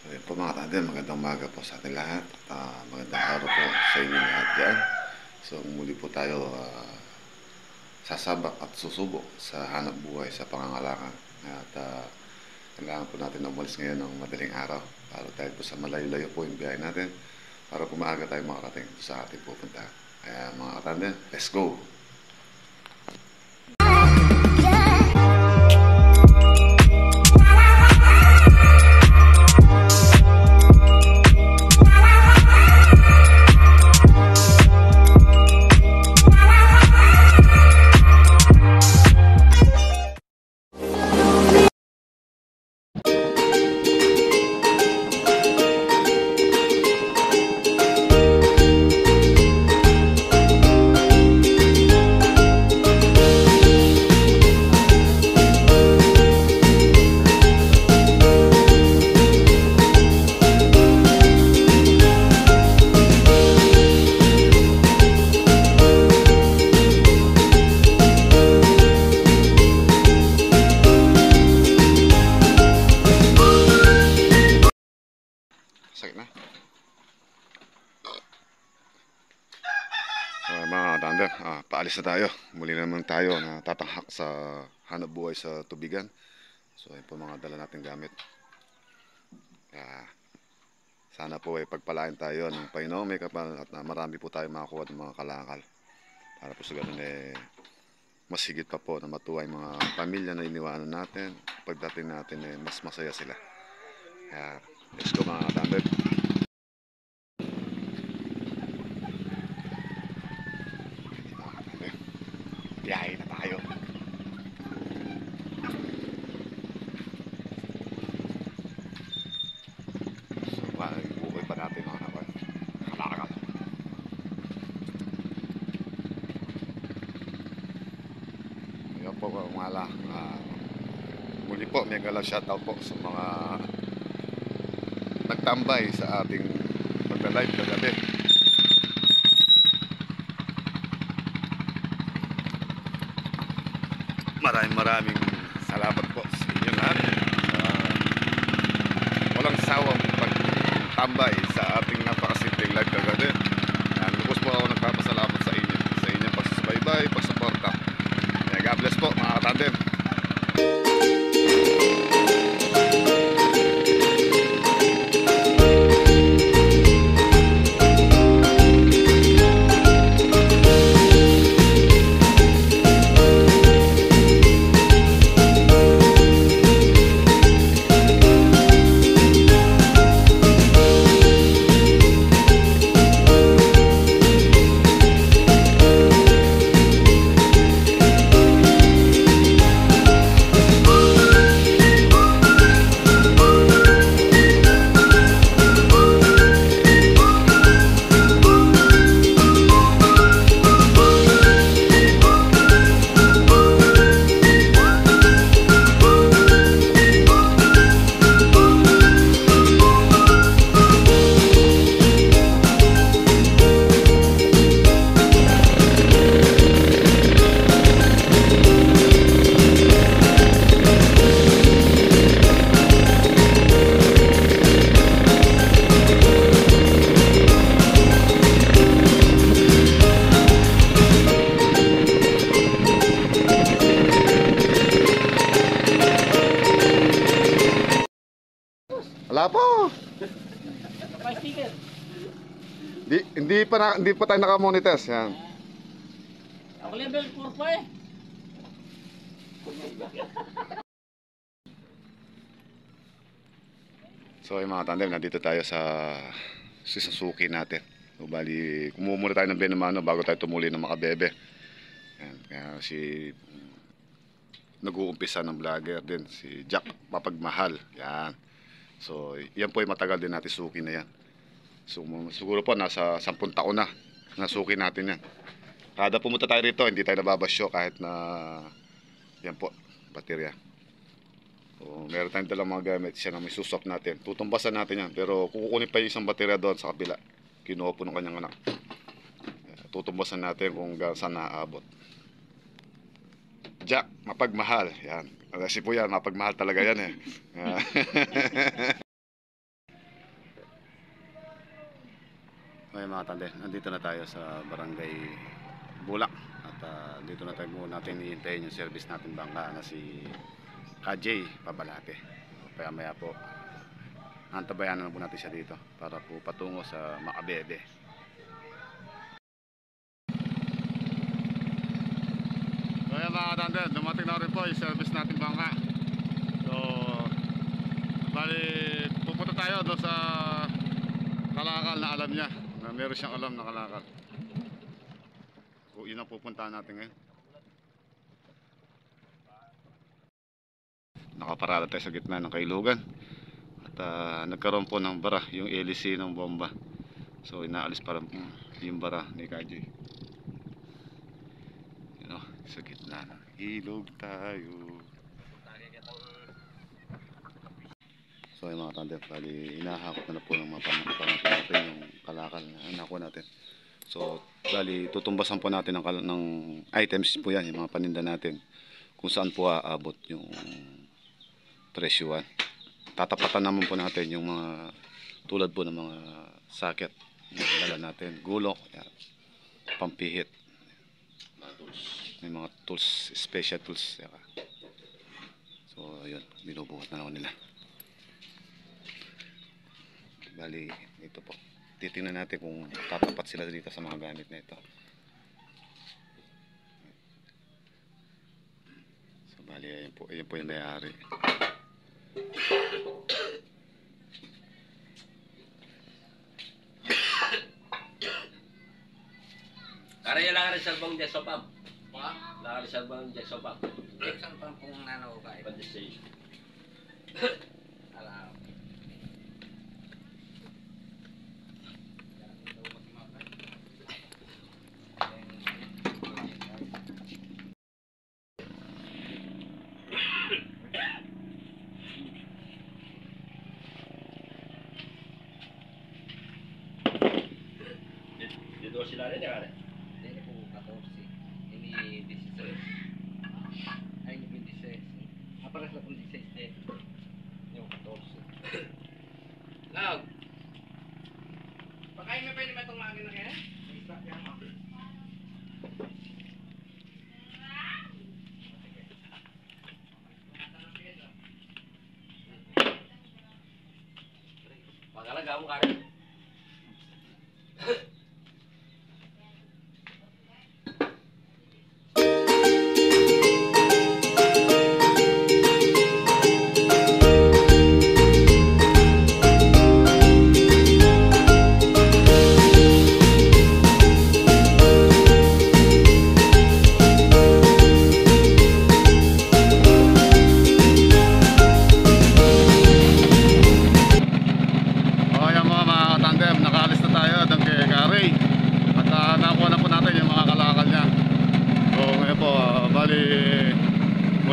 Ayun po mga tandem, magandang umaga po sa ating lahat. Magandang araw po sa inyo lahat dyan. So muli po tayo sasabak at susubok sa hanap buhay sa pangangalakan. At kailangan po natin umalis ngayon ng madaling araw para tayo po sa malayo-layo po yung biyahe natin para po maaga tayo makarating sa ating pupunta. Kaya mga tandem, let's go! Sakit na. Mga tanda, paalis na tayo. Muli naman tayo na tatanghak sa hanap buhay sa tubigan. So ayun po mga dala nating gamit. Sana po ay pagpalain tayo ng Panginoon may kapal at marami po tayo makakuha ng mga kalakal. Para po sa ganun mas higit pa po na matuwa yung mga pamilya na iniwanan natin. Pagdating natin mas masaya sila. Kaya let's go mga tanda. Biyahe na tayo. So, bukoy pa natin mga naman. Kalakal. Ayan po mga mala. Muli po, may galang shoutout po sa mga nagtambay sa ating pagla-live kagabi. Maraming salamat po sa inyo lahat. Walang sawang pagtambay sa ating napakasimpleng live kagabi. Lubos po ako nagpapasalamat sa inyo, sa inyong pagsusubaybay, pagsuporta. God bless po mga katandem. Wala po. Hindi pa tayo naka-monitors yan. Ako level 4 pa eh. So yung mga tandem, nandito tayo sa Suzuki natin. So, bali, kumumuli tayo ng Benamano bago tayo tumuli ng Makabebe. Yan, kaya nag-uumpisa ng vlogger din, si Jack Mapagmahal. Yan. So, yan po ay matagal din natin suki na yan. So, siguro po nasa 10 taon na nasuki natin yan. Kada pumunta tayo rito, hindi tayo nababasyo kahit na yan po, baterya. So, meron tayong dalang mga gamit siya na may susok natin. Tutumbasan natin yan, pero kukunin pa yung isang baterya doon sa kabila. Kinuha po ng kanyang anak. Tutumbasan natin kung saan naaabot. Jack Mapagmahal. Yan. Kasi po yan, mapagmahal talaga yan eh. mga tande, nandito na tayo sa Barangay Bulak at dito na tayo muna natin ihintayin yung service natin bangka na si KJ Pabalate. Kaya maya po antabayanan na po natin siya dito para po patungo sa Macabebe. Kaya mga tande, dumating na rin po yung service natin bangka. So bali pupunta tayo doon sa kalakal na alam niya, na meron siyang alam na kalakal. So yun ang pupuntahan natin ngayon. Nakaparada tayo sa gitna ng kailugan at nagkaroon po ng bara yung LC ng bomba. So inaalis para yung bara ni KJ. You know, sa gitna ng ilog tayo. So yung mga tanda, bali hinahakot na po ng mga pamangkin natin yung kalakal na nakuha natin. So bali tutumbasan po natin ng items po yan, yung mga paninda natin, kung saan po aabot yung presyuan. Tatapatan naman po natin yung mga tulad po ng mga socket na dala natin, gulok, yan, pampihit, may mga tools, special tools yan. So yun, binubuhat na naman nila. Bali, ito po. Titingnan natin kung tatapat sila dito sa mga gamit na ito. So, bali, ayan po yung may-ari. Karaya lang rin salbang Jackson Pump. Lang rin salbang Jackson Pump. Jackson Pump kung nanaw ka. Pandesay. Alam. Dito sila rin yan. Ini po 14. Ini 16. Ay, ini 16. Aparas na kung 16 din. Yung 14. Lag! Pakain mo pa yun ba itong magin na kaya? Isa yan mo. Magalaga mo karin.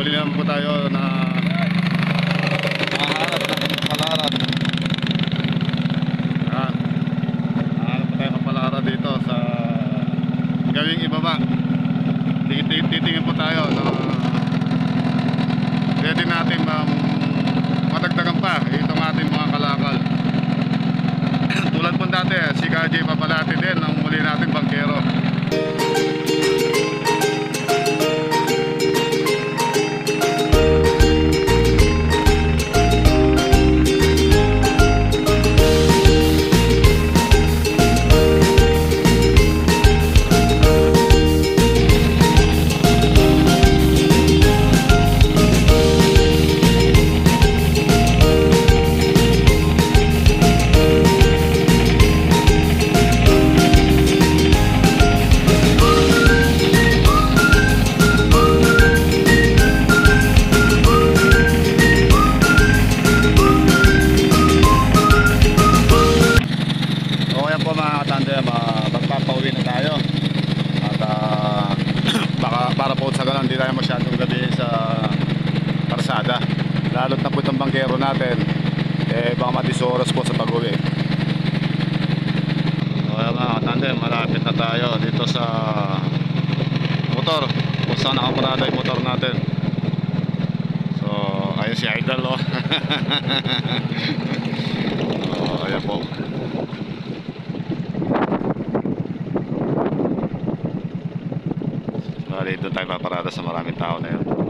Muli naman po tayo na mahanap ng palaran. Mahanap po tayo ng palaran dito sa gawing ibaba. Titingin po tayo na pwede natin matagdagan pa itong ating mga kalakal. Tulad po dati, si KJ Pabalate din ang muli nating bangkero. Magpapauwi na tayo at para po sa ganun hindi tayo masyadong gabi sa karsada, lalo't na po itong bangkero natin baka matisoras po sa pag-uwi. Kaya mga tandem, malapit na tayo dito sa motor kung saan nakaparada yung motor natin. So ayun si Idol oh. Ayan po. doon tayo paparada sa maraming tao na yun.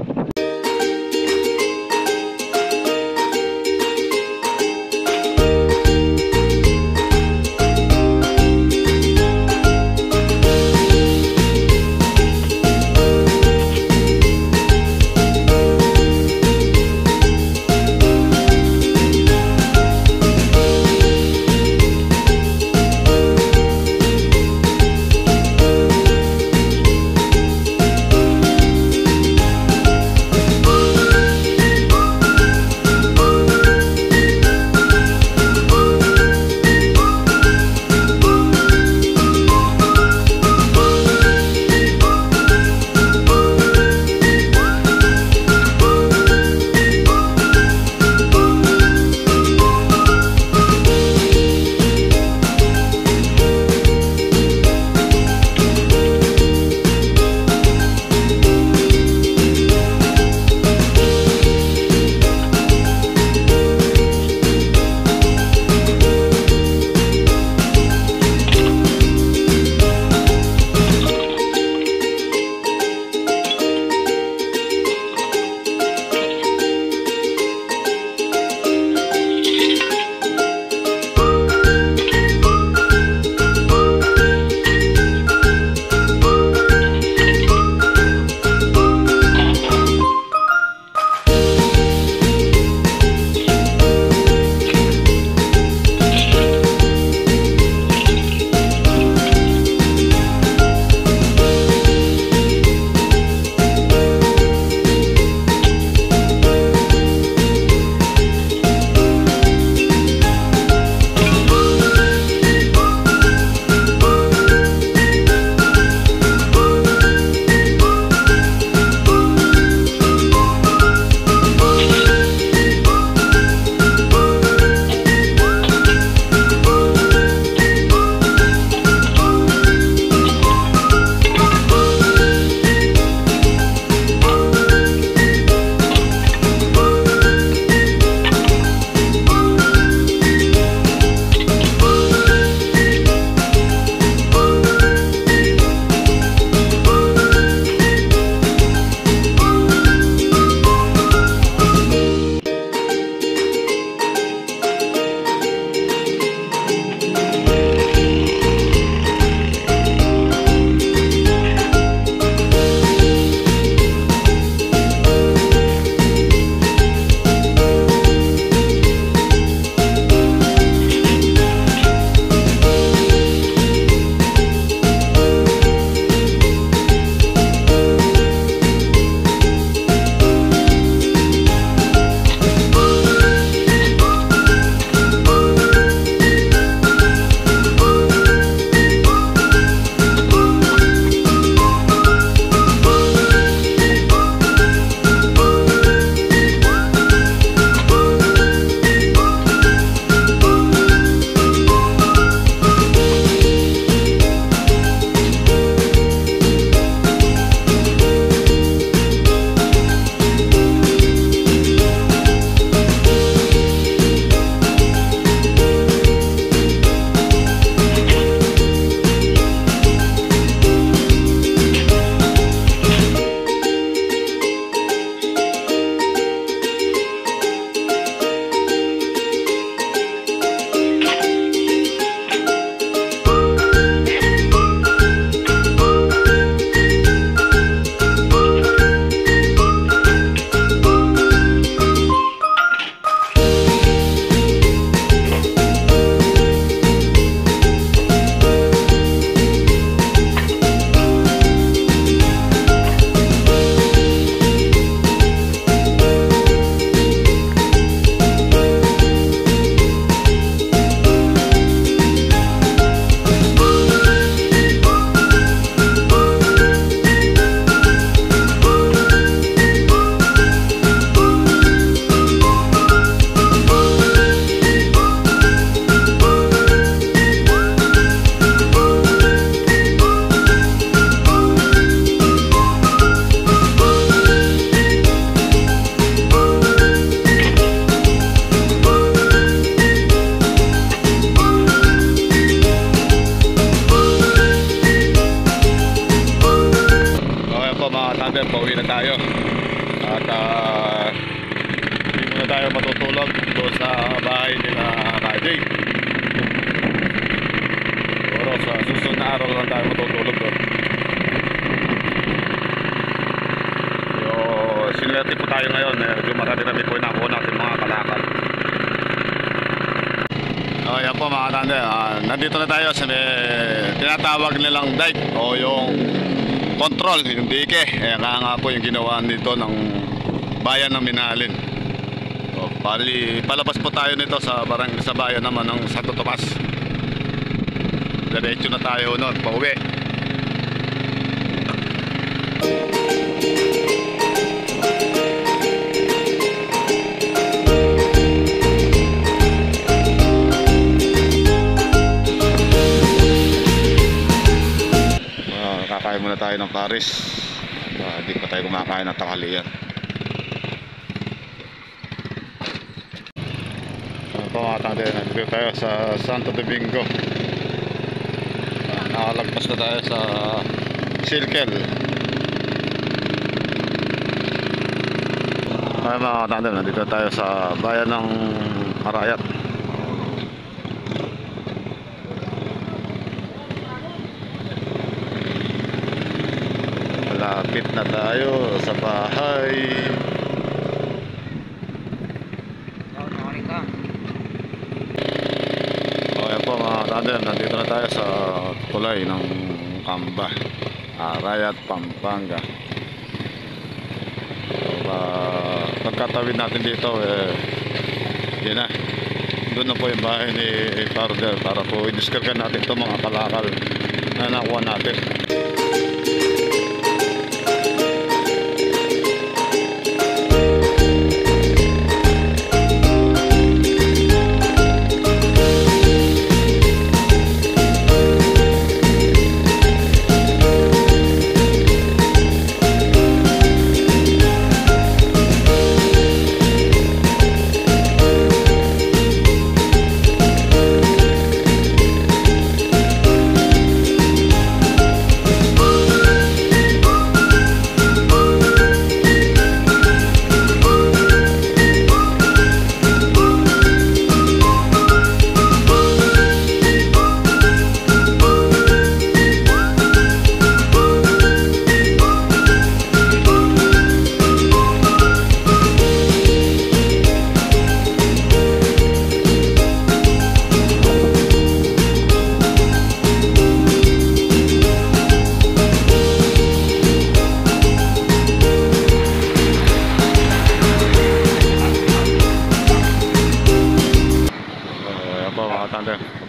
tayo ngayon. Medyo marami-rami po yung nakuha natin mga kalakal. Yan po mga tanda. Nandito na tayo sa may tinatawag nilang dike o yung control, yung dike. Kaya nga po yung ginawa nito ng bayan ng Minalin. So, palabas po tayo nito sa sa bayan naman ng Santo Tomas. Diretso na tayo noon, pauwi. Kakain muna tayo ng Paris. Hindi pa tayo kumakain ng tanghalian. Pumatang din, nandito tayo sa Santo Domingo. Nakalagpas na tayo sa Circle. Ay mga katandem, nandito tayo sa bayan ng Arayat. Malapit na tayo sa bahay. Ayan po mga katandem, nandito na tayo sa tulay ng Kamba, Arayat, Pampanga. So, pagkatawid natin dito, yun na. Doon na po yung bahay ni Parder para po i-discargan natin itong mga kalakal na nakuha natin.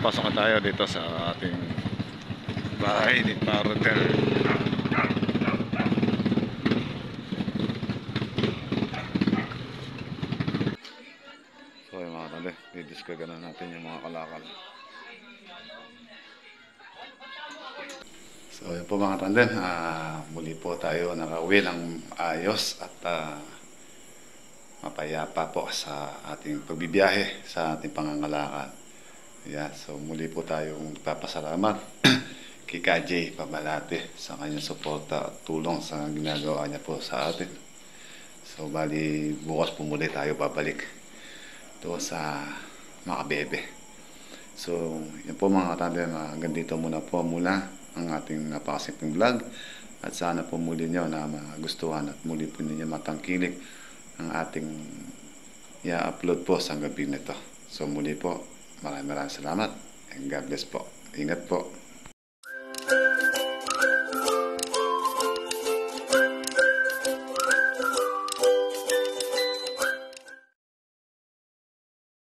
Papasok na tayo dito sa ating bahay ni Parder. So yung mga tanda, didiscargan na natin yung mga kalakal. So yun po mga tanda, muli po tayo nakauwi ng ayos at mapayapa po sa ating pagbibiyahe sa ating pangangalakal. Yeah, so muli po tayong papasalamat kay KJ Pabalate sa kanyang suporta at tulong sa ginagawa niya po sa atin. So bali bukas po muli tayo babalik doon sa Makabebe. So yun po mga katandem, hanggang dito muna po ang ating napakasimpleng vlog at sana po muli nyo na magustuhan at muli po ninyo matangkilik ang ating i-upload po sa gabi nito. So muli po, maraming salamat and God bless po. Ingat po.